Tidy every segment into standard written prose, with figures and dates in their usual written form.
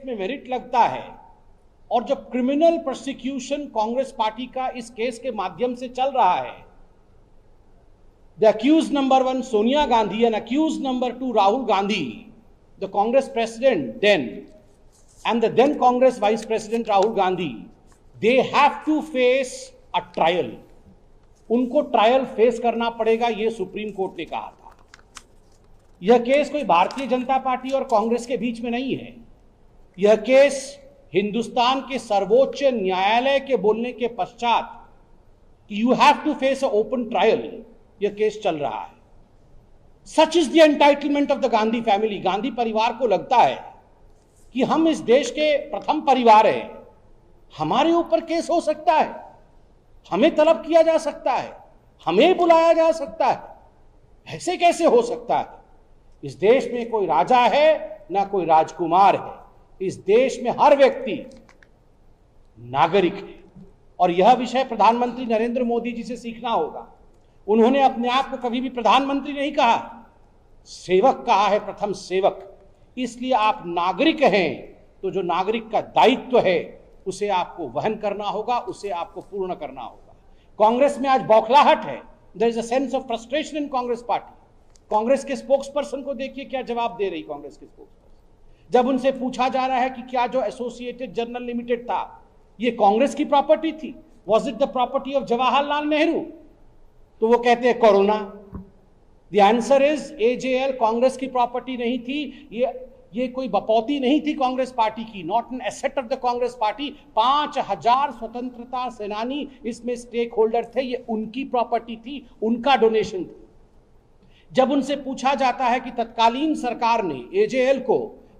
में मेरिट लगता है और जब क्रिमिनल प्रोसिक्यूशन कांग्रेस पार्टी का इस केस के माध्यम से चल रहा है, the accused number 1 Sonia Gandhi and accused number 2 Rahul Gandhi, the Congress president then and the then Congress Vice President Rahul Gandhi, they have to face a trial. उनको ट्रायल फेस करना पड़ेगा, यह सुप्रीम कोर्ट ने कहा था। यह केस कोई भारतीय जनता पार्टी और कांग्रेस के बीच में नहीं है। यह केस हिंदुस्तान के सर्वोच्च न्यायालय के बोलने के पश्चात you have to face a open trial, यह केस चल रहा है। Such is the entitlement of the Gandhi family. Gandhi परिवार को लगता है कि हम इस देश के प्रथम परिवार हैं, हमारे ऊपर केस हो सकता है, हमें तलब किया जा सकता है, हमें बुलाया जा सकता है। ऐसे कैसे हो सकता है? इस देश में कोई राजा है ना कोई राजकुमार है। इस देश में हर व्यक्ति नागरिक है और यह विषय प्रधानमंत्री नरेंद्र मोदी जी से सीखना होगा। उन्होंने अपने आप को कभी भी प्रधानमंत्री नहीं कहा, सेवक कहा है, प्रथम सेवक। इसलिए आप नागरिक हैं तो जो नागरिक का दायित्व है उसे आपको वहन करना होगा, उसे आपको पूर्ण करना होगा। कांग्रेस में आज बौखलाहट है, there is a sense of frustration in Congress party. Congress के स्पोक्स पर्सन को देखिए क्या जवाब दे रही कांग्रेस के स्पोक्स पर्सन। जब उनसे पूछा जा रहा है कि क्या जो एसोसिएटेड जर्नल लिमिटेड था ये कांग्रेस की प्रॉपर्टी थी, was it the property of Jawaharlal Nehru, तो वो कहते हैं corona. The answer is AJL Congress की प्रॉपर्टी नहीं थी, ये कोई बपौती नहीं थी कांग्रेस पार्टी की, not an asset of the Congress party. 5000 स्वतंत्रता सेनानी इसमें स्टेक होल्डर थे, ये उनकी प्रॉपर्टी थी, उनका डोनेशन था। जब उनसे पूछा जाता है कि तत्कालीन सरकार ने एजेएल को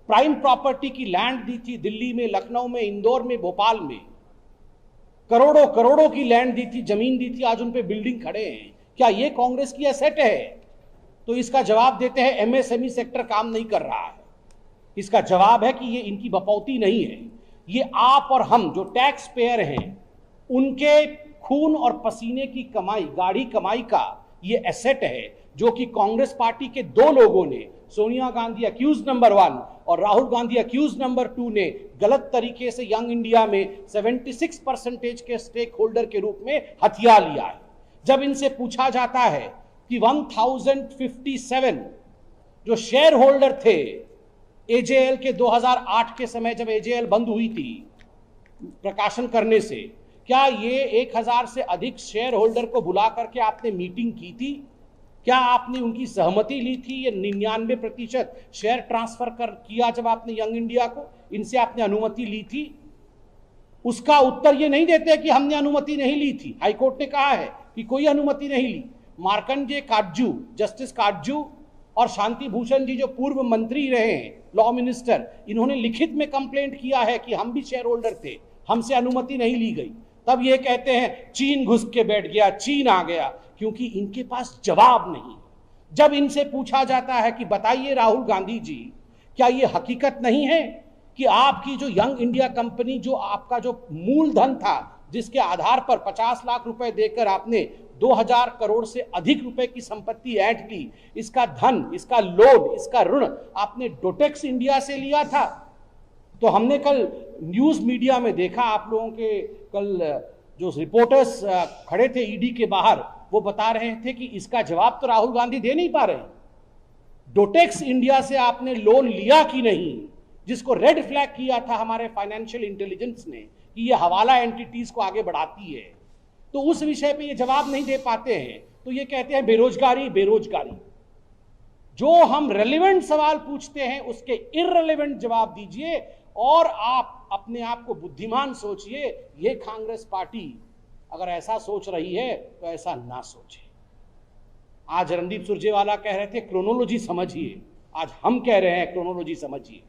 प्राइम प्रॉपर्टी की लैंड दी थी, दिल्ली में, लखनऊ में, इंदौर में, भोपाल में करोड़ों करोड़ों की लैंड दी थी, जमीन दी थी, आज उन पे बिल्डिंग खड़े हैं, क्या ये कांग्रेस की एसेट है? तो इसका जवाब देते हैं एमएसएमई सेक्टर काम नहीं कर रहा है। इसका जवाब है कि ये इनकी बपौती नहीं है, ये आप और हम जो टैक्स पेयर हैं उनके खून और पसीने की कमाई, गाढ़ी कमाई का ये एसेट है, जो कि कांग्रेस पार्टी के दो लोगों ने, सोनिया गांधी अक्यूज नंबर 1 और राहुल गांधी अक्यूज नंबर 2 ने गलत तरीके से यंग इंडिया में 76% के स्टेक होल्डर के रूप में हथिया लिया है। जब इनसे पूछा जाता है कि 1057 जो शेयर होल्डर थे एजेएल के 2008 के समय, जब एजेएल बंद हुई थी प्रकाशन करने से, क्या ये 1000 से अधिक शेयर होल्डर को बुला करके आपने मीटिंग की थी? क्या आपने उनकी सहमति ली थी? ये 99% शेयर ट्रांसफर किया जब आपने यंग इंडिया को, इनसे आपने अनुमति ली थी? उसका उत्तर ये नहीं देते कि हमने अनुमति नहीं ली थी। हाईकोर्ट ने कहा है कि कोई अनुमति नहीं ली। मार्कंडेय काटजू, जस्टिस काटजू और शांति भूषण जी जो पूर्व मंत्री रहे हैं, लॉ मिनिस्टर, इन्होंने लिखित में कंप्लेंट किया है कि हम भी शेयर होल्डर थे, हमसे अनुमति नहीं ली गई। तब ये कहते हैं चीन घुस के बैठ गया, चीन आ गया, क्योंकि इनके पास जवाब नहीं। जब इनसे पूछा जाता है कि बताइए राहुल गांधी जी, क्या ये हकीकत नहीं है कि आपकी जो यंग इंडिया कंपनी, जो आपका जो मूलधन था, जिसके आधार पर 50 लाख रुपए देकर आपने 2000 करोड़ से अधिक रुपए की संपत्ति ऐंठ ली, इसका धन, इसका लोन, इसका ऋण आपने डोटेक्स इंडिया से लिया था? तो हमने कल न्यूज मीडिया में देखा, आप लोगों के कल जो रिपोर्टर्स खड़े थे ईडी के बाहर, वो बता रहे थे कि इसका जवाब तो राहुल गांधी दे नहीं पा रहे। डोटेक्स इंडिया से आपने लोन लिया कि नहीं, जिसको रेड फ्लैग किया था हमारे फाइनेंशियल इंटेलिजेंस ने कि ये हवाला एंटिटीज को आगे बढ़ाती है, तो उस विषय पे ये जवाब नहीं दे पाते हैं। तो ये कहते हैं बेरोजगारी, बेरोजगारी। जो हम रेलेवेंट सवाल पूछते हैं उसके इररेलेवेंट जवाब दीजिए और आप अपने आप को बुद्धिमान सोचिए। ये कांग्रेस पार्टी अगर ऐसा सोच रही है तो ऐसा ना सोचे। आज रणदीप सुरजेवाला कह रहे थे क्रोनोलॉजी समझिए, आज हम कह रहे हैं क्रोनोलॉजी समझिए।